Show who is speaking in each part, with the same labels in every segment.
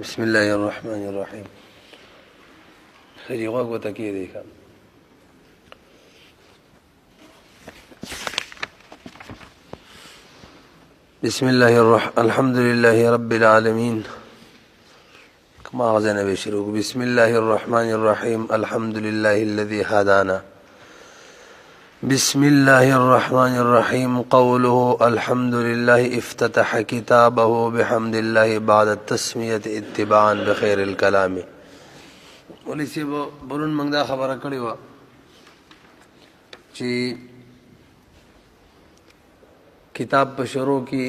Speaker 1: بسم الله الرحمن الرحيم. خيري غوغ وتكيدي كان بسم الله الحمد لله رب العالمين. كما غزنا بشروق. بسم الله الرحمن الرحيم. الحمد لله الذي هدانا. بسم الله الرحمن الرحيم. قوله الحمد لله افتتح كتابه بحمد الله بعد التسمية اتباعا بخير الكلام. ولسی برون منگ دا خبره کړی و چې کتاب په شروع کې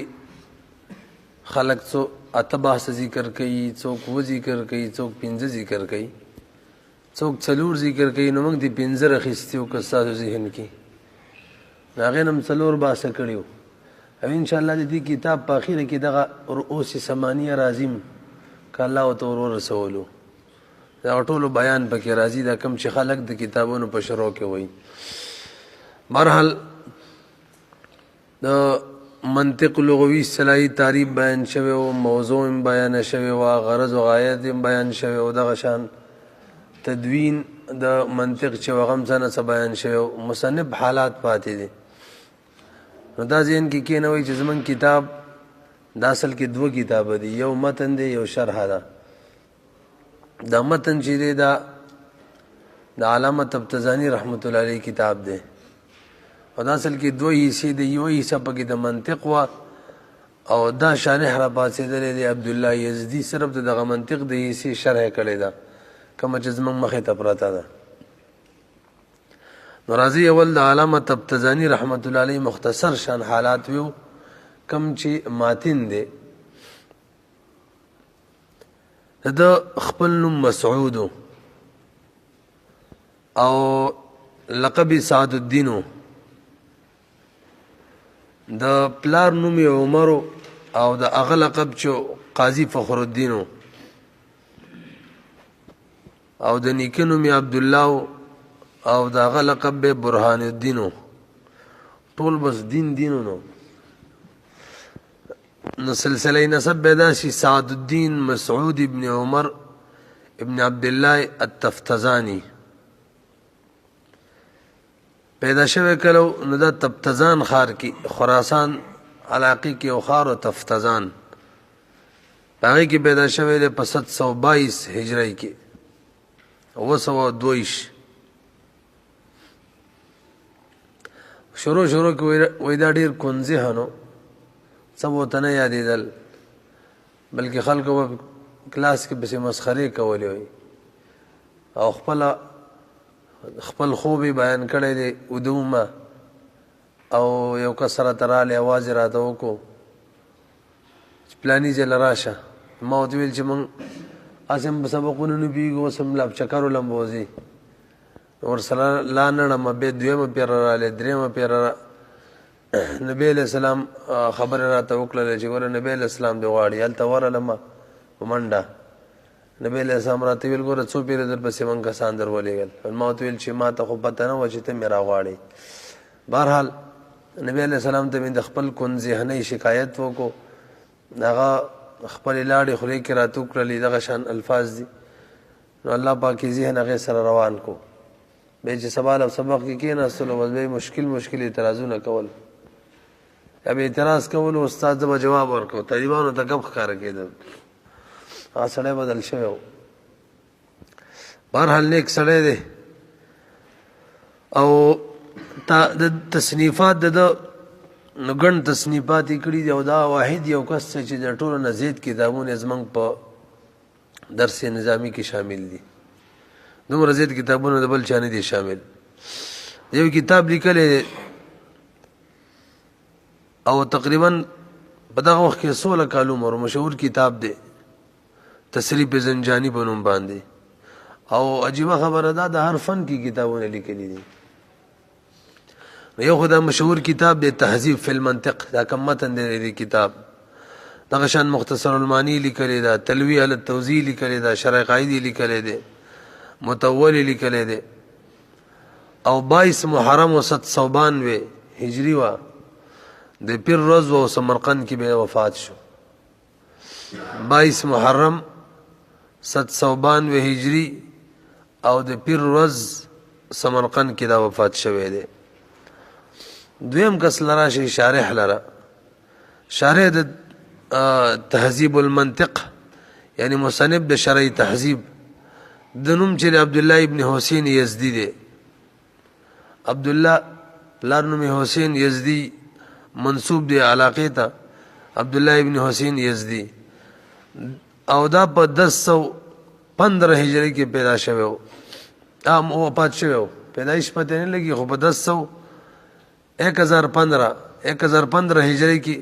Speaker 1: خلق څو اتباح ذکر کوي، څوک و ذکر کوي، څوک پنځه ذکر کوي، څوک څلور ذکر کوي. نو موږ دې پنځه راخیستي او که ستاسو ذهن کې هغې نه هم څلور باسه کړي وو. او انشاءالله د دې کتاب په اخره کې دغه رؤوس ثمانیه راځي که الله ورته ورسولو. دا ټولو بیان پکې راځي، دا کوم چې خلق د کتابونو په شروع کې وایي. بهرحال د منطق لغوي اصطلاحي تعریف بیان شوی و، موضوع هم بیان شوی و، غرض و غایت هم بیان شوی و، دغه شان تدوین د منطق چې هغه هم څه نه څه بیان شوی و. مصنف حالات پاتې دي. نو دا ذهن کې کېنوئ چې زموږ کتاب دا اصل کې دوه کتابه دي، یو متن دی یو شرح ده. دا متن چې دی دا د علامه طبطزاني رحمت الله علیه کتاب دی، او دا اصل کې دوه حصې دي. یو حصه پکې د منطق وه او دا شارح را پاڅېدلی دی عبدالله یزدي، صرف د دغه منطق د حصې شرح کړې ده کومه چې زموږ مخې ته پرته ده. نو راځي اول د علامه طبطزاني رحمت الله علیه مختصر شان حالات ویو کم چې ماتن دی. د خپل نوم مسعود او لقب سعد الدین، د پلار نوم عمر او د هغه لقب چې قاضي فخر الدین، او د نیکه نوم عبدالله او د هغه لقب برهان الدین. ټول بس دین دینونو. نو سلسله نسب پیدا شي سعد الدین مسعود ابن عمر ابن عبدالله التفتزانی پیدا شوی کلو. نو دا تفتزان خار کی خراسان علاقی کی او خار و تفتزان هغې کې پیدا شوی دی په 722 هجری کې 922. شروع کې وای دا ډېر کنځه نو څه ورته نه یادېدل، بلکې خلکو به کلاس کې پسې مسخرې کولې وي، او خپل خوب یې بیان کړی دی. ودومه او یو کس راته رالی اواز یې راته وکړو چې پلاني ځای له راشه. ما ورته ویل چې موږ هسې هم په سبقونو نه پوهېږو، اوس هم چکرو لمبوځي. ورسره لا نړمه بیا دویمه پیره رالی، درېیمه پیره نبی علیہ السلام خبر راته وکړله چې ګوره نبی علیہ السلام دې غواړي. هلته ورغلمه په منډه. نبی علیہ السلام راته ویل ګوره څو پیرې در پسې موږ کسان در ولېږل. ما ورته ویل چې ما ته خو پته نه وه چې ته مې راغواړې. بهرحال نبی علیہ السلام ته مې د خپل ذهني شکایت وکړو. هغه خپلې لاړې خولې کې راته وکړلې، دغه شان الفاظ دي. نو الله پاک یې ذهن هغې سره روان کو. بیا چې سبا له سبق کې کېناستلو بس بیا مشکل اعتراضونه کول، اب اعتراض کول استاد به جواب ورکو. طالبانو ته کم ښکاره کېدل. هغه سړی بدل شوی و. بهرحال نیک سړی دی. او د تصنیفات د نو ګڼ تصنیفات یې کړي دي، او دا واحد یو کس چې د ټولو نه زیات کتابونه زموږ په درس نظامي کې شامل دي. دومره زیات کتابونه د بل چا نه دي شامل. یو کتاب لیکلی دی او تقریبا په دغه وخت کې 16 کال عمر، مشهور کتاب دی تصریف زنجانی په نوم باندې. او عجیبه خبره ده د هر فن کې کتابونه لیکلي دي. یو خو دا مشهور کتاب دی تهذیب فی المنطق، دا کم متن دی کتاب. دغه شان مختصر المانی لیکلی ده، تلویح علی التوزیع لیکلی ده، شرح قاعدی لیکلی دی، متولی لیکلی دی. او 22 محرم و 792 هجری و د پیر ورځ و سمرقند کې به وفات شو. 22 محرم 792 هجری او د پیر ورځ سمرقند کې دا وفات شوی دی. دویم کس لرا شي شارح لرا، شارح د تهذیب المنطق یعنی مصنف د شرعی تهذیب د نوم چې عبدالله ابن حسین یزدی دی. عبدالله پلار نوم حسین یزدی منصوب دی علاقه ته عبدالله ابن حسین یزدی، او دا په 1015 هجری کې پیدا شوی و، وفات شوی و. پیدایش پته نه لګي خو په 1015 هجری کې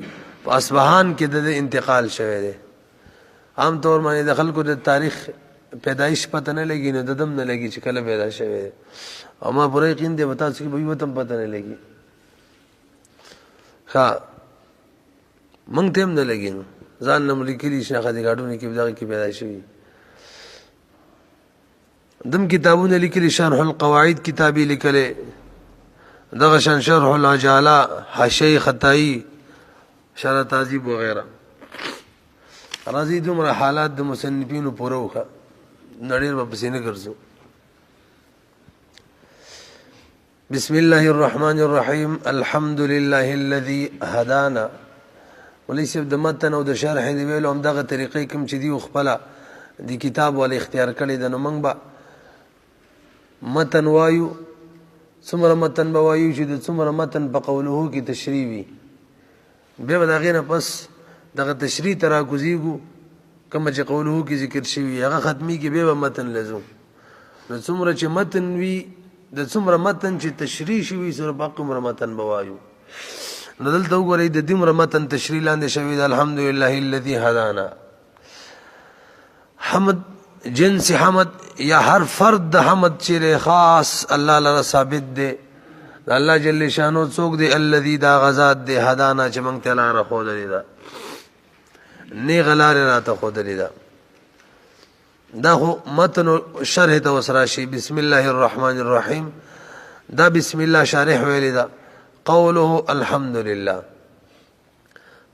Speaker 1: په اصفهان کې د انتقال شوی دی. عام طور باندې د خلکو د تاریخ پیدایش پته نه لګي نو د دم نه لګي چې کله پیدا شوی دی. او ما پوره یقین دی وتا چې به یو تم پته نه لګي. ها مونږ ته هم نه لګي نو ځان نم لیکلي شنه خدای غاډونه کې دغه کې پیدا شوی. دم کتابونه لیکلي شرح القواعد کتابي لیکلي، دغه شان شرح العجاله، حاشیه خطائی، شرح تهذیب وغیرہ. راځي دومره حالات د مصنفینو پوره وکړه نړۍ په پسې نه ګرځو. بسم الله الرحمن الرحیم الحمد لله الذي هدانا. وليس د متن او د شرح دی ویلو هم دغه طریقې کوم چې دی خپل د کتاب ول اختیار کړی د نو موږ به متن وایو، څومره متن به وایو چې د څومره متن په قوله کې تشریح وي، بیا به د هغې نه پس دغه تشریح ته راکوزیږو، کومه چې قوله کې ذکر شوي هغه ختمیږي، بیا به متن لزو. نو څومره چې متن وي د څومره متن چې تشریح شوي سره باقي عمره متن به وایو. نو دلته وګورئ د دې عمره متن تشریح لاندې شوي ده الحمدلله الذي هدانا. حمد جنس حمد یا هر فرد د حمد چې خاص الله لره ثابت دی. الله جل شانو څوک دی الذي دا غزاد دی هدانا چې موږ ته لاره ښودلې ده، نیغه لارې راته ښودلې ده. دا خو متن شرح ته اوس راشي. بسم الله الرحمن الرحیم دا بسم الله شارح ویلی ده. قوله الحمد لله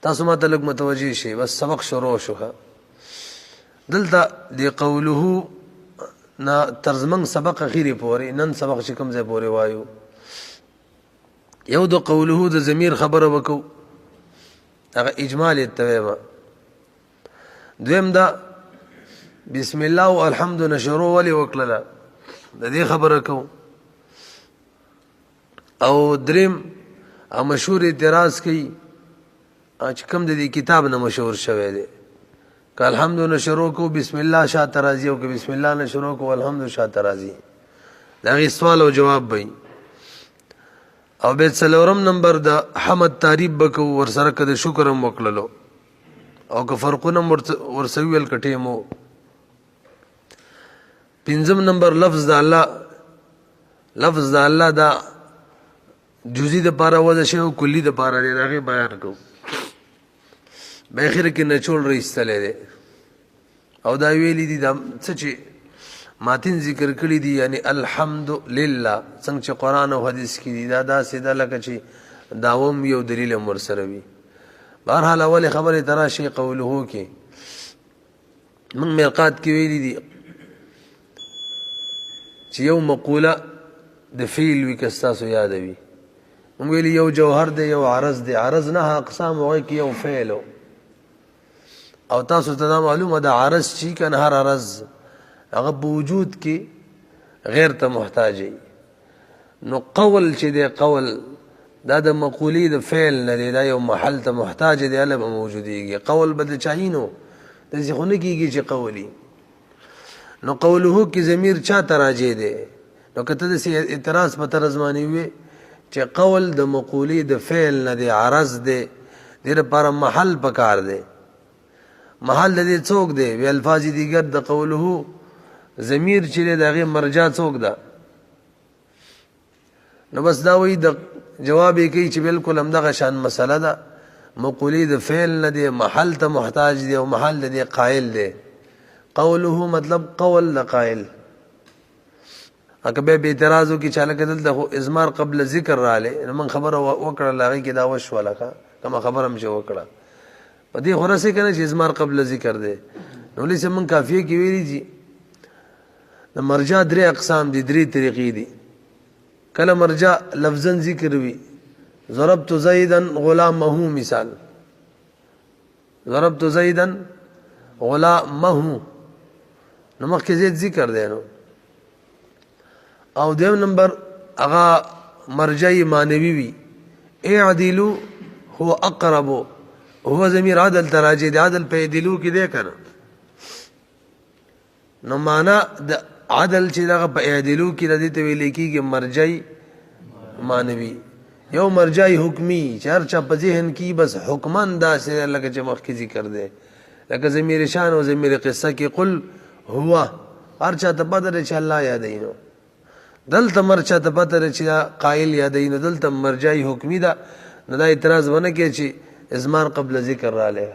Speaker 1: تاسو ماته لږ متوجه شئ، بس سبق شروع شو. دلته دی قوله نا ترجمه سبق اخیری پورې نن سبق چې کوم ځای پورې وایو. یو د قوله د ضمیر خبره وکړو هغه اجمال التویبه. دویم دا بسم الله او الحمد نشرو ولی وکړه د دې خبره کو. او دریم او مشهور اعتراض کوي چې کوم د دې کتاب نه مشهور شوی دی، که الحمد نشرو کو بسم الله شاته راځي او که بسم الله نشرو کو الحمد شاته راځي. دا غي سوال او جواب وي. او به څلورم نمبر د حمد تعریف بکو ورسره کده شکر هم وکړلو او که فرقونه ورسویل کټې مو. پنځم نمبر لفظ د الله دا جزئی د پاره وځه شی او کلی د پاره دی راغي بیان کو. به اخر کې نچول رئیستلې دی او دا ویلي دي دا څه چې ماتن ذکر کړی دي یعنی الحمدلله څنګه چې قران او حدیث کې دي دا سیده لکه چې داوم یو دلیل امر سره وي. بهرحال اول خبره تراشی قوله کې من مرقات کې ویلي دي چې یو مقوله د فعل وی کستاسو یاد وي. موږ ویلي یو جوهر دی یو عرض دی، عرض نه اقسام وای کې یو فعل او تاسو ته دا معلومه ده عرض چې کنه هر عرض هغه بوجود کې غیر ته محتاج وي. نو قول چې دی قول دا د مقولې د فعل نه دی، دا یو محل ته محتاج دی اله موجودیږي. قول بد چاهینو د ځخونه کېږي چې قولي. نو قوله کې ضمیر چا تراجه دی. نو کته د اعتراض په طرز باندې وي چې قول د مقولې د فعل نه دی عرض دی، د لپاره محل پکار دی. محل د څوک دی وی الفاظ دیگر د قوله ضمیر چې دغه مرجع څوک ده. نو بس دا وی د جواب یې کوي چې بالکل همدغه شان مسله ده، مقولې د فعل نه دی محل ته محتاج دی او محل د قائل دی. قوله مطلب قول د قائل. اګه به اعتراضو کې چاله کېدل د ازمار قبل ذکر رااله من خبره وکړه لاغي کې دا وش ولا کما خبره هم چې وکړه په دې خورسه کنه چې ازمار قبل ذکر دی. نو لسه من کافیه کې ویلي دي د مرجع 3 اقسام دي 3 طریقې دي کله مرجع لفظا ذکر وي ضربت زیدا غلامه مثال ضربت زیدا غلامه نو مخکې زید ذکر دی نو او دویم نمبر هغه مرجع معنوي وي اعدلوا هو اقرب هو ضمیر عدل تراجع دی عدل په اعدلو کې دی کنه نو معنا د عدل چې دغه په اعدلو کې د دې ته ویل کېږي مرجع معنوي یو مرجع حکمی چې هر چا په ذهن کې بس حکمان داسې لکه چې مخکې ذکر دی لکه ضمیر شان او ضمیر قصه کې قل هو هر چا ته پته دی چې الله یادینو دلته مرچا ته پته دی چې قائل یادینو دلته مرجع حکمی ده نو دا اعتراض ونه کې چې ازمار قبل ذکر را لے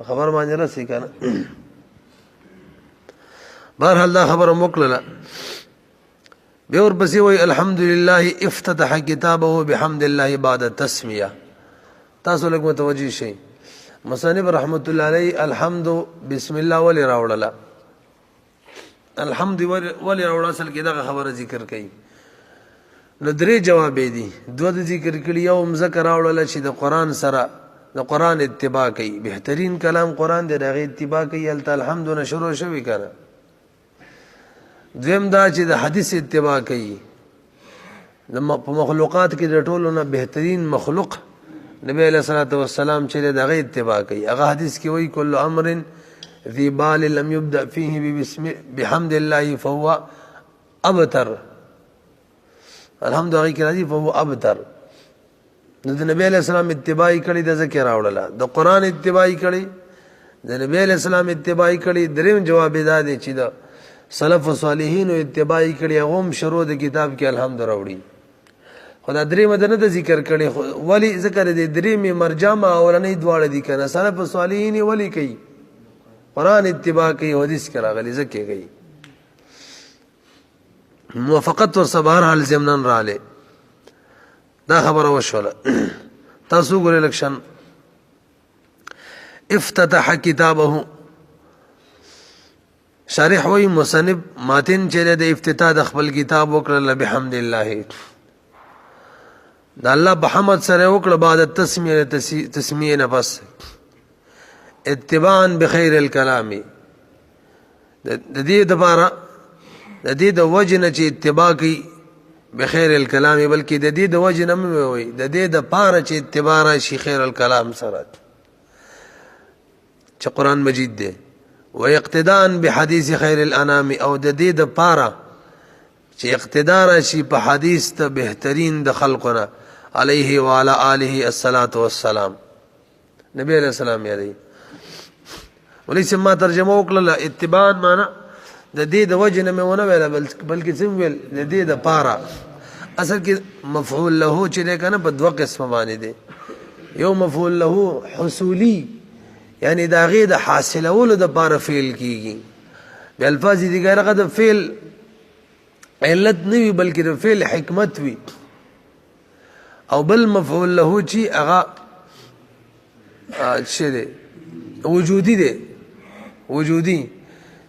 Speaker 1: خبر باندې راسي کنه بهرحال دا خبره موکړه به ور پسې وای الحمدلله افتتح کتابه بحمد الله بعد التسمیه تاسو لږ متوجي شئ مصنف رحمت الله علیه الحمد بسم الله ولی راوړله الحمد ولی راوړل اصل کې دا خبره ذکر کړي نو درې جواب دي دوه ذکر کړي یو ذکر راوړل چې د قران سره د قران اتباع کوي بهترین کلام قران دی دغه اتباع کوي الحمد نشرو شوی کنه دویم دا چې د حدیث اتباع کوي د مخلوقات کې د ټولو نه بهترین مخلوق نبی علیہ الصلوۃ والسلام چې دغه اتباع کوي هغه حدیث کې وایي کل امر ذی بال لم يبدا فيه بحمد الله فهو ابتر الحمد لله کې راځي فهو ابتر نو د نبی علیہ السلام اتباع کړي د ذکر راوړله د قران اتباع کړي د نبی علیہ السلام اتباع کړي دریم جواب دی چې د سلف صالحین اتباع کړي هغه شروع د کتاب کې الحمد راوړي خدا درې مدنه د ذکر کړي ولی ذکر دې درې می مرجع ما اورنې دواړه دي کنه سلف صالحین ولی کوي قران اتباع کوي حدیث کرا غلی ذکر کوي موافقت ور صبر حال زمنن رااله دا خبره وشوله تاسو ګورئ لکشن افتتح کتابه شارح وی مصنف ماتن چره د افتتاح د خپل کتاب وکړه بحمد الله دا الله بحمد سره وکړه بعد تسمیه نفس اتباعا بخیر الكلام د دې لپاره د دې د وجنه چې اتباع کوي بخیر الكلام بلکې د دې د وجنه مې وي د دې د پاره چې اتباع راشي خیر الكلام سره چې قران مجید دی و اقتداء بحديث خير الانام او د دې د پاره چې اقتدار شي په حدیث ته بهترین د خلقنا علیه و علی آله الصلاۃ والسلام نبی علیہ السلام یې ولې ما ترجمه وکړه اتباع معنا د دې د وجه نه مې ونه ویل بلکې څنګه ویل د دې د پاره اصل کې مفعول له چې کنه په دوه قسم باندې دی یو مفعول له حصولی یعنی دا غي د حاصلولو د پاره فعل کیږي په الفاظ دي ګره د فعل علت نه وي بلکې د فعل حکمت وي او بل مفعول له چې هغه څه دی وجودي دی وجودي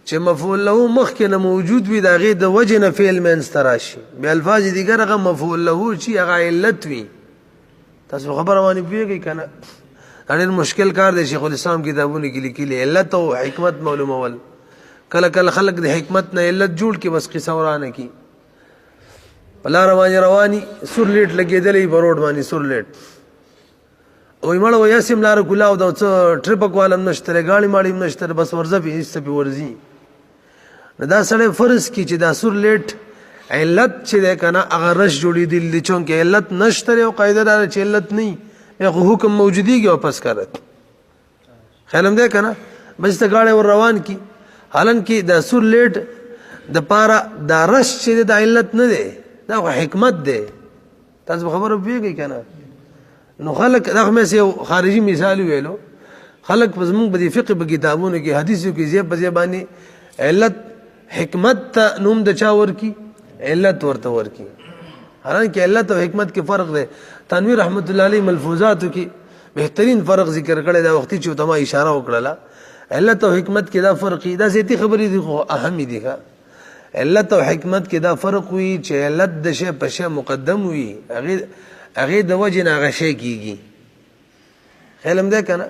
Speaker 1: چې مفعول له مخکې نه موجود وي دا غي د وجه نه فعل منځ راشي په الفاظ دي ګره مفعول له چې هغه علت وي تاسو خبره باندې پیږي کنه اړین مشکل کار دی شیخ الاسلام کتابونه کې لیکلي علت او حکمت معلومه ول کله کله خلق د حکمت نه علت جوړ کې بس قصه ورانه کی بلا رواني سور لیټ لګېدلې بروډ باندې سور لیټ او یمړ ویا سیم لار کولاو دا ټریپ کوالم نشته غاړي ماړي نشته بس ورځ په هیڅ په ورزي دا سره فرض کی چې دا سور لیټ علت چې کنه هغه رش جوړې دي چون کې علت نشته او قاعده دار چې علت نه یو حکم موجودی کې واپس کړت خیالم ده کنه بس ته غاړي ور روان کی حالانکه دا سور لیټ د پارا دا رش چې د علت نه ده دا حکمت ده تاسو خبره پیږي کنه نو خلق دغه مې یو خارجي مثال ویلو خلق په زموږ په فقه په کتابونو کې حدیثو کې زیب په زبانی علت حکمت نوم د چا ورکی علت ورته ورکی حالانکه علت او حکمت کې فرق دی تنویر رحمت الله علیه ملفوظاتو کې بهترین فرق ذکر کړی دا وختي چې تما اشاره وکړه علت او حکمت کې دا فرق دا زیتی خبرې دي خو اهم دي ښه. علت او حکمت کې دا فرق وي چې علت د شی په شی مقدم وي هغه د وجه نه هغه شی کیږي. خیال هم ده کنه.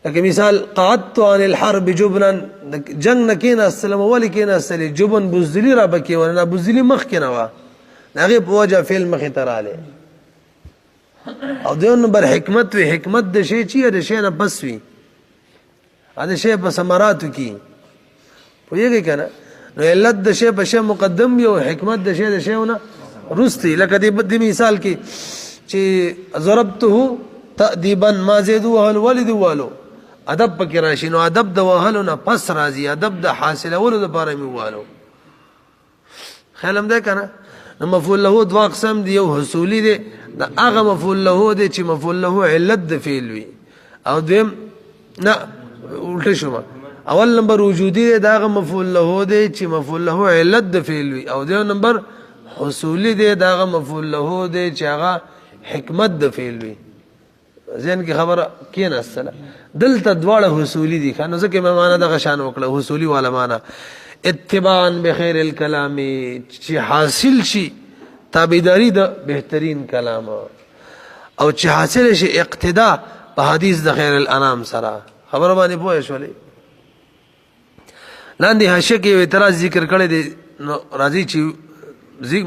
Speaker 1: لکه مثال قعدت عن الحرب جبنا جنگ نه کېناستلم ولې کېناستلې جبن بزدلي را پکې ونه بزدلي مخکې نه وه هغې په وجه فعل مخې ته رالی. او دیو نمبر حکمت وي حکمت د شی چې د شی نه پس وي د شی په ثمراتو کې پوهېږئ که نه. نو علت د شی په شی مقدم وي او حکمت د شی نه رستی. لکه د مثال کې چې ضربته تأدیبا ما زیدو وهلو ولې دې ووهلو ادب پکې راشي. نو ادب د وهلو نه پس راځي ادب د حاصلولو دپاره مې ووهلو. خیال هم دی که نه. نو مفعول له دوه اقسام دي یو حصولي دی د هغه مفعول له دی چې مفعول له علت د فعل وي او دویم نه الټه شومه اول نمبر وجودي دی د هغه مفعول له دی چې مفعول له علت د فعل وي او دویم نمبر حصولي دی د هغه مفعول له دی چې هغه حکمت د فعل وي. ذهن کې خبره کېناستله دلته دواړه حصولي دي ښه. نو ځکه مې معنا دغه شان وکړه حصولي والا معنا اتباعا بخیر الکلام چې حاصل شي تابعداري د بهترین کلام او چې حاصل شي اقتدا په حدیث د خیر الانام سره. خبره باندې پوه شولې. لاندې حاشیه کې یو اعتراض ذکر کړی دی نو راځي چې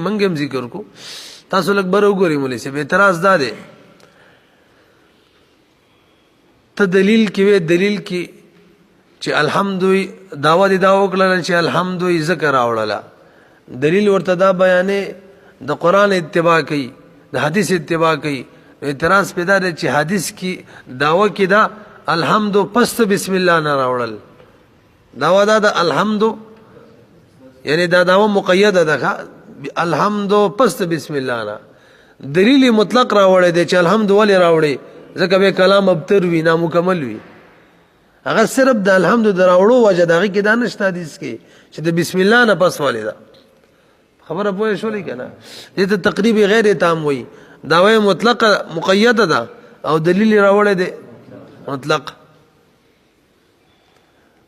Speaker 1: موږ هم ذکر کو تاسو لږ بر وګورئ. مولوي صاحب اعتراض دا دی ته دلیل کې وې دلیل کې چې الحمد داوا دي دا وکړه چې الحمد ذکر راوړله دلیل ورته دا بیانې د قرآن اتباع کوي د حدیث اتباع کوي. اعتراض پیدا دی چې حدیث کې داوا کې دا الحمد پس بسم الله نه راوړل داوا دا د الحمد یعنی دا داوا مقیده ده الحمد پس بسم الله نه دلیل مطلق راوړی دی چې الحمد ولې راوړي ځکه به کلام ابتر وي نامکمل وي. هغه صرف د الحمد دراوړو وجه د هغې کې دا نشته حدیث کې چې د بسم الله نه پس ولې ده. خبره پوه شولې که نه. دې ته تقریب غیر تام وایي دعوی مطلقه مقیده ده او دلیل راوړی دی مطلق.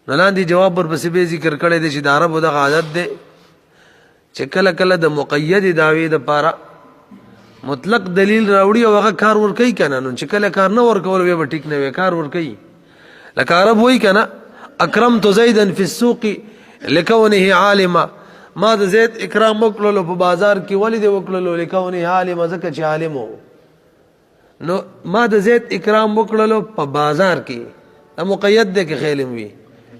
Speaker 1: نو لاندې جواب ورپسې به ذکر کړی دی چې د عربو دغه عادت دی چې کله کله د مقیدې دعوې دپاره مطلق دلیل راوړي او هغه کار ورکوي که نه. نو چې کله کار نه ورکول بیا به ټیک نه وي کار ورکوي. لکه عرب وایي که نه اکرمت زیدا فی السوق لکونه عالما ما د زید اکرام وکړلو په بازار کې ولې دې وکړلو لکونه عالما ځکه چې عالم و. نو ما د زید اکرام وکړلو په بازار کې دا مقید دی که خیلم وي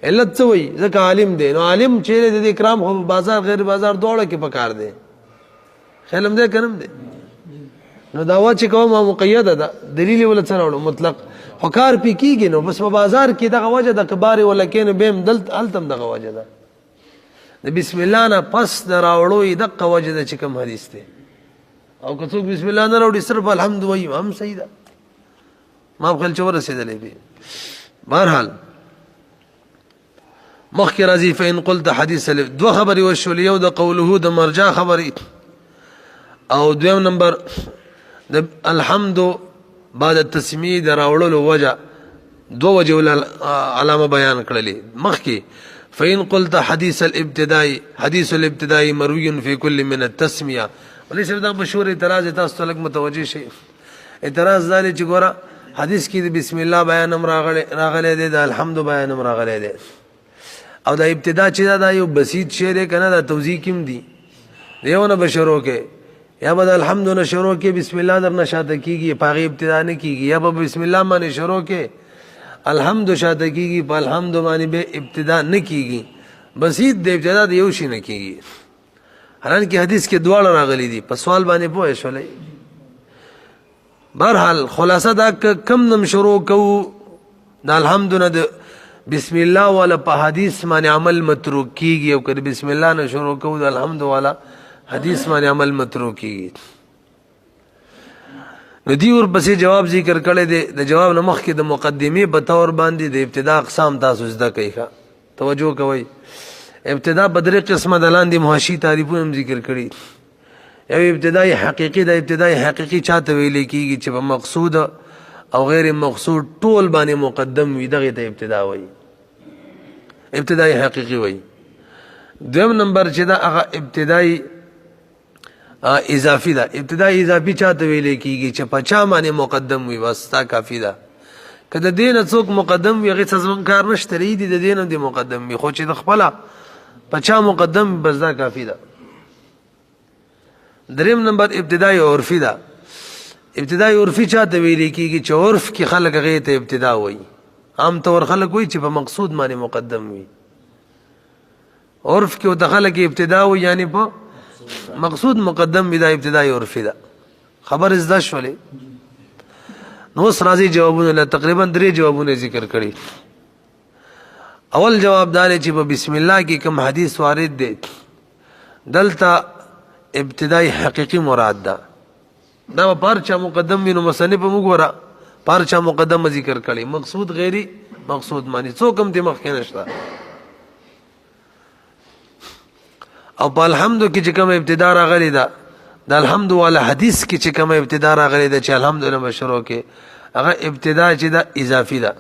Speaker 1: علت څه وایي ځکه عالم دی. نو عالم چیرې د اکرام خو بازار غیر بازار دواړه کې پکار دی. خیلم دی که نه دی. نو دعوا چې کوم مقیده ده دلیل ولا څه راوړو مطلق خو کار پې کېږي. نو بس په بازار کې دغه وجه د کبارې ولکې نو بیم هلته هم دغه وجه ده د بسم الله نه پس د راوړو یې دقه وجه ده چې کوم حدیث دی. او که څوک بسم الله نه راوړي صرف الحمد وایي هم صحیح ده ما په خیال چې ورسېدلی بې. بهرحال مخکې راځي فإن قلت حدیث دوه خبرې وشولې یو د قوله د مرجع خبرې او دویم نمبر د الحمد بعد التسمیه د راوړلو وجه دو وجه ول علامه بیان کړلې مخکې. فإن قلت حديث الابتدائي مروي في كل من التسميه وليس دا مشهور اعتراض تاسو ته لږ متوجه شي. اعتراض دا چې ګوره حدیث کې د بسم الله بیان هم راغلی دی د الحمد بیان هم راغلی دی او دا ابتدا چې دا یو بسیط شی دی که نه دا توضیح کیم دی دیو نه به شروع کې یا به د الحمد نه شروع کې بسم الله در نه شاته کېږي په هغې ابتدا نه کېږي یا به بسم الله باندې شروع کې الحمد شاته کېږي په الحمد باندې به ابتدا نه کېږي بسیط د ابتدا د یو شي نه کېږي. حالانکه حدیث کې دواړه راغلي دي په سوال باندې پوه شولئ. بهرحال خلاصه دا کم نم شروع کوو د الحمد نه د بسم الله والا په حدیث باندې عمل متروک کېږي او که بسم الله نه شروع کوو د الحمد والا حدیث باندې عمل متروک کېږي. نو دی ورپسې جواب ذکر کړی دی د جواب نه مخکې د مقدمې په طور باندې د ابتدا اقسام تاسو زده کوئ ښه توجه کوئ. ابتدا په درې قسمه د لاندې محاشي تعریفونه هم ذکر کړي. یو ابتدای حقیقي د ابتدای حقیقي چاته ویلی کېږي چې په مقصود او غیر مقصود ټول باندې مقدم وي دغې ته ابتدا وایي. ابتدائی حقیقی وای. دویم نمبر چې دا هغه ابتدائی اضافی ده. ابتدائی اضافی چاته ویل کیږي چې په چا باندې مقدم وي بس تا کافی ده. که د دین څوک مقدم وي هغه څه کار نشته ری دي د دین د مقدم وي، خو چې د خپل په چا مقدم بس دا کافی ده. دریم نمبر ابتدائی عرفی ده. ابتدائی عرفی چاته ویل کیږي چې عرف کې خلک هغه ته ابتدا وایي. عام طور خلک وایي چې په مقصود باندې مقدم وي. عرف کې او د خلک ابتدا وایي یعنی په مقصود مقدم وي. دا ابتدائی عرفی ده. خبر زده شولې. نو اوس راځي جوابونه له تقریبا 3 جوابونه ذکر کړي. اول جواب دا چې په بسم الله کې کوم حدیث وارد دی دلته ابتدائی حقیقی مراد ده. دا پارچا مقدم وي نو مصنف موږ ورا پارچا مقدم ذکر کړي، مقصود غیری مقصود معنی څوک هم دې مخکې نشته. او په الحمد کې چې کوم ابتدا راغلی ده د الحمد والا حدیث کې چې کوم ابتدا راغلی ده چې الحمدلله بشرو کې هغه ابتدا چې ده اضافي ده.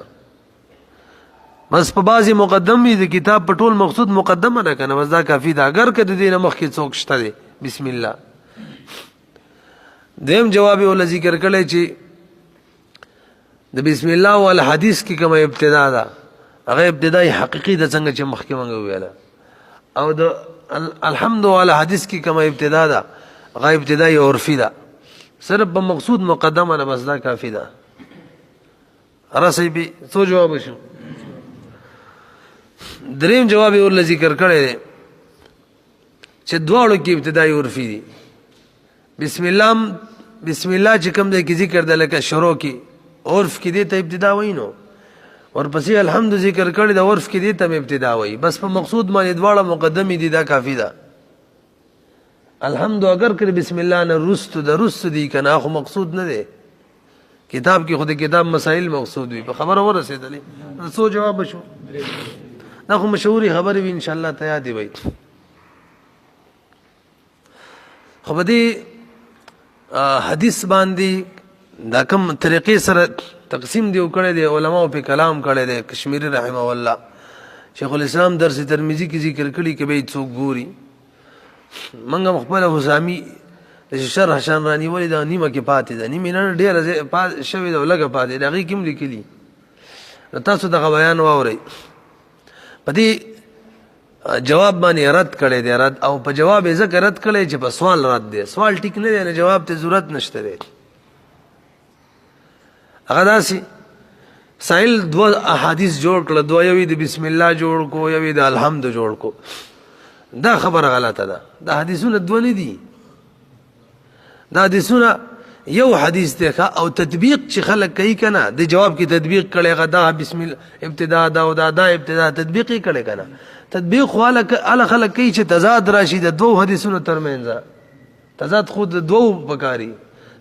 Speaker 1: بس په بعضی مقدم وي د کتاب په ټول مقصود مقدمه نه کنه بس دا کافی ده اگر که د دې نه مخکې څوک شته دی. بسم الله. دیم جواب یې ول ذکر کړی چې د بسم الله والا حدیث کې کوم ابتدا ده هغه ابتدائی حقیقی ده څنګه چې مخکې مونږ ویله، او د الحمد والا حدیث کې کوم ابتدا ده هغه ابتدائی عرفی ده. صرف په مقصود مقدمه نه بس دا کافی ده. راسي به څو جواب شو. دریم جواب یې ول ذکر کړی دی چې دواړو کې ابتدائی عرفی دي. بسم الله چې کوم دی کې ذکر ده لکه شروع کې عرف کې دی ته ابتدا وای نو ورپسې الحمد ذکر کړی د عرف کې دی ته ابتدا وای. بس په مقصود باندې دواړه مقدمې دي دا کافی ده. الحمد اگر کړ بسم الله نه رست دی کنه خو مقصود نه دی. کتاب کې خود کتاب مسائل مقصود وي. په خبره ورسېدلې څو جواب شو. دا خو مشهوري خبره وي ان شاء الله ته یاد وي. خو به دې حدیث باندې دا کوم طریقې سره تقسیم دی وکړی دی علماء په کلام کړی دی. کشمیری رحمه الله شیخ الاسلام درس ترمذی کې ذکر کړی کې به څوک ګوري منګه خپل حسامی شرح شان رانی ولې دا نیمه کې پاتې ده نیمه نه ډېر شوی دا لګه پاتې دا غي کوم لیکلی تاسو دغه بیان واورئ. په دې جواب باندې رد کړی دی رد او په جواب یې ځکه رد کړی چې په سوال رد دی. سوال ټیک نه دی نه جواب ته ضرورت نشته دی. هغه داسې سائل دو احادیث جوړ کړه دو یوې د بسم الله جوړ کو یوې د الحمد جوړ کو. دا خبره غلطه ده. دا حدیثونه دو نه دي. دا حدیثونه یو حدیث دی او تطبیق چې خلک کوي کنه د جواب کې تطبیق کړي غدا بسم الله ابتدا دا او دا ابتدا تطبیق یې کړي کنه. تطبیق خو ال خلک کوي چې تضاد راشي د دوه حدیثونو ترمنځ. تضاد خود د دوه بکاري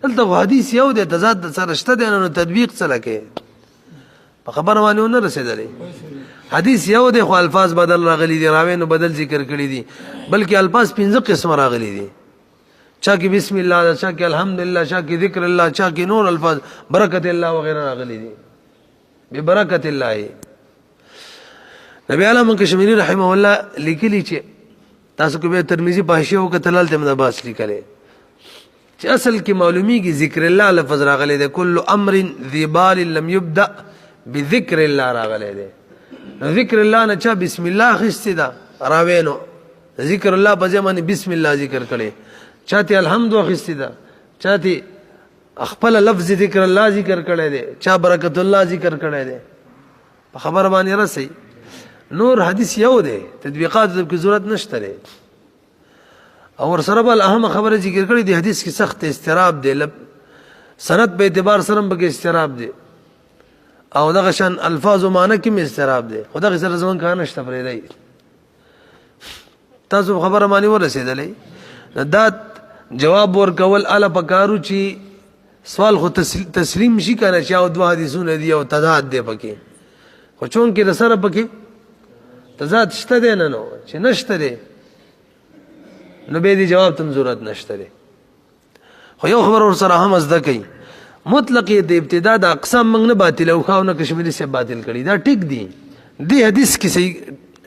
Speaker 1: دلته حدیث یو دی تضاد سره شته دی نو تطبیق څه لکه په خبره باندې نه رسیدلې. حدیث یو دی خو الفاظ بدل راغلي دي راوینو بدل ذکر کړي دي بلکې الفاظ 5 قسم راغلي دي. چا کې بسم الله چا کې الحمدلله چا کې ذکر الله چا کې نور الفاظ برکت الله وغیرہ راغلي دي. ببرکت الله نبی علم کشمیری رحمه الله لیکلی چې تاسو کو به ترمذی په حاشیه وکتل ته مده باس لیکلی چې اصل کې معلومیږي ذکر الله لفظ راغلی دی. کل امر ذی بال لم یبدا بذکر الله راغلی دی. ذکر الله نه چا بسم الله خستی دا راوینو ذکر الله په ځمانه بسم الله ذکر کړي چاته الحمد خستی دا چاته خپل لفظ ذکر الله ذکر کړي دی چا برکت الله ذکر کړي دی. په خبر باندې رسي نور حدیث یو دی تطبیقات د ضرورت نشته لري. او ور سره بل اهم خبره ذکر کړي دی حدیث کې سخت استراب دی سند په اعتبار سره به استراب دی او دغه شان الفاظ او معنی کې استراب دی. خدای سره زمون کار نشته پرې دی. تاسو خبره مانی ورسېدلې دا جواب ورکول اله پکارو چې سوال خو تسلیم شي کنه چې او دوه حدیثونه دی او تضاد دی پکې خو چون کې سره پکې تضاد شته دی نه نو چې نشته دی نو به دې جواب تم ضرورت نشته دی. خو یو خبر ور سره هم زده کوي مطلق د ابتدا د اقسام موږ نه باطل او خاونه کشمیری سے باطل کړي دا ټیک دی. دی حدیث کې صحیح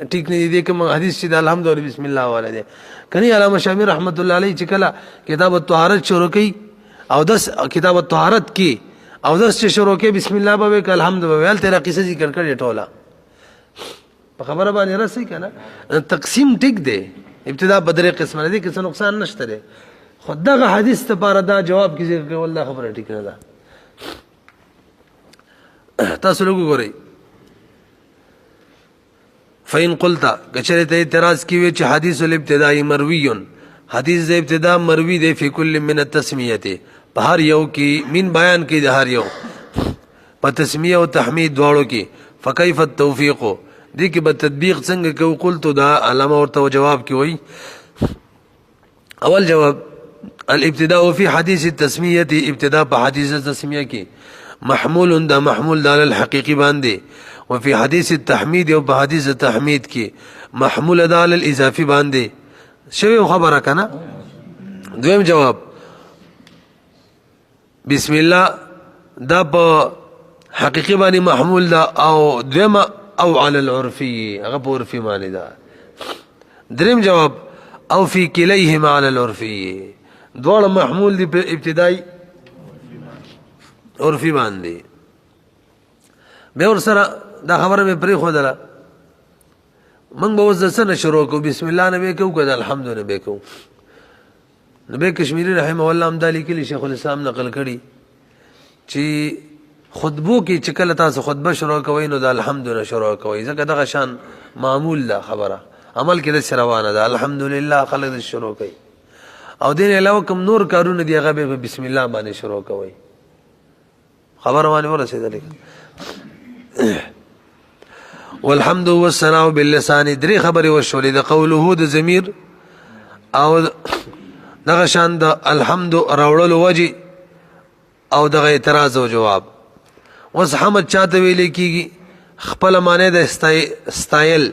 Speaker 1: ټیک نه دی کوم حدیث چې د الحمد او بسم الله والا دی کني علامه شامل رحمت الله علیه چې کله کتاب الطهارت شروع کړي او داس کتاب الطهارت کې او داس چې شروع کړي بسم الله به ک الحمد به ول تیرا قصه ذکر کړي ټوله په خبره باندې راسي کنه تقسیم ټیک دی ابتدا بدر قسم نه دي کې څه نقصان نشته دی خدغه حدیث ته پاره دا جواب کې ذکر کول الله خبره ټیک نه ده تاسو لوګو ګورئ فین قلت کچره ته اعتراض کیوي چې حدیث الابتداء مروی حدیث ابتدا مروی دی فی کل من التسمیه په هر یو کې من بیان کې د هر یو په تسمیه او تحمید دواړو کې فکیف التوفیق دې کې به تطبیق څنګه کو قلت دا علامه ورته جواب کې وای اول جواب الابتداء فی حدیث التسمیه ابتداء په حدیث التسمیه کې محمول دا محمول دا الحقیقی باندې وفي حديث التحميد او بحديث التحميد کې محمول ده على الاضافي باندې شوی خبره کنه دویم جواب بسم الله دا په حقيقي باندې محمول ده او دویم او على العرفي هغه په عرفي باندې ده دریم جواب او في كليهما على العرفي دوړ محمول دي په ابتدائي عرفي باندې به ور سره دا خبره مې پرې خو دله من به اوس د څه نه شروع کوو بسم الله نه به کوو که د الحمد نه به کوو نو به کشمیري رحمه الله هم دا لیکلي شیخ الاسلام نقل کړي چې خطبو کې چې کله تاسو خطبه شروع کوئ نو د الحمد نه شروع کوئ ځکه دغه شان معمول ده خبره عمل کې داسې روانه ده الحمدلله خلک داسې شروع کوي او دین علاوه کوم نور کارونه دي هغه به بسم الله باندې شروع کوئ خبره باندې ورسېدلې والحمد والثناء باللسان درې خبرې وشولې د قوله د ضمیر او دغه شان د الحمد راوړلو وجه او دغه اعتراض او جواب اوس حمد چاته ویل کیږي خپل معنی د استایل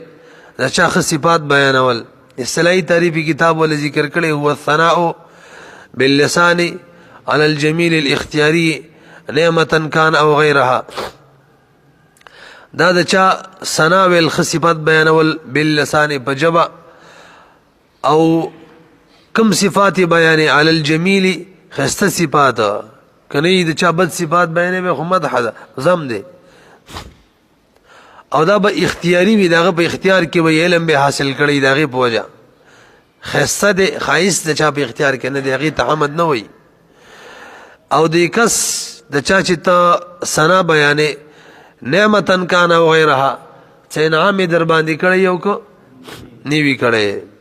Speaker 1: د چا صفات بیانول اصطلاحي تعریفي کتاب ول ذکر کړي هو الثناء باللسان على الجميل الاختياري نعمه كان او غيرها دا د چا ثنا ویل صفات بیانول باللسان بجبا او کم صفات بیان علی الجمیل خسته صفات کني د چا بد صفات بیانې به همت حدا زم دي او دا به اختیاري وي داغه په اختیار کې به علم به حاصل کړي داغه په وجه خسته د خایس د چا په اختیار کې نه دغه تعمد نه وي او د کس د چا چې ته ثنا بیانې نعمتن کان او غیرها چې انعام در باندې کړی یو کو نیوی کړی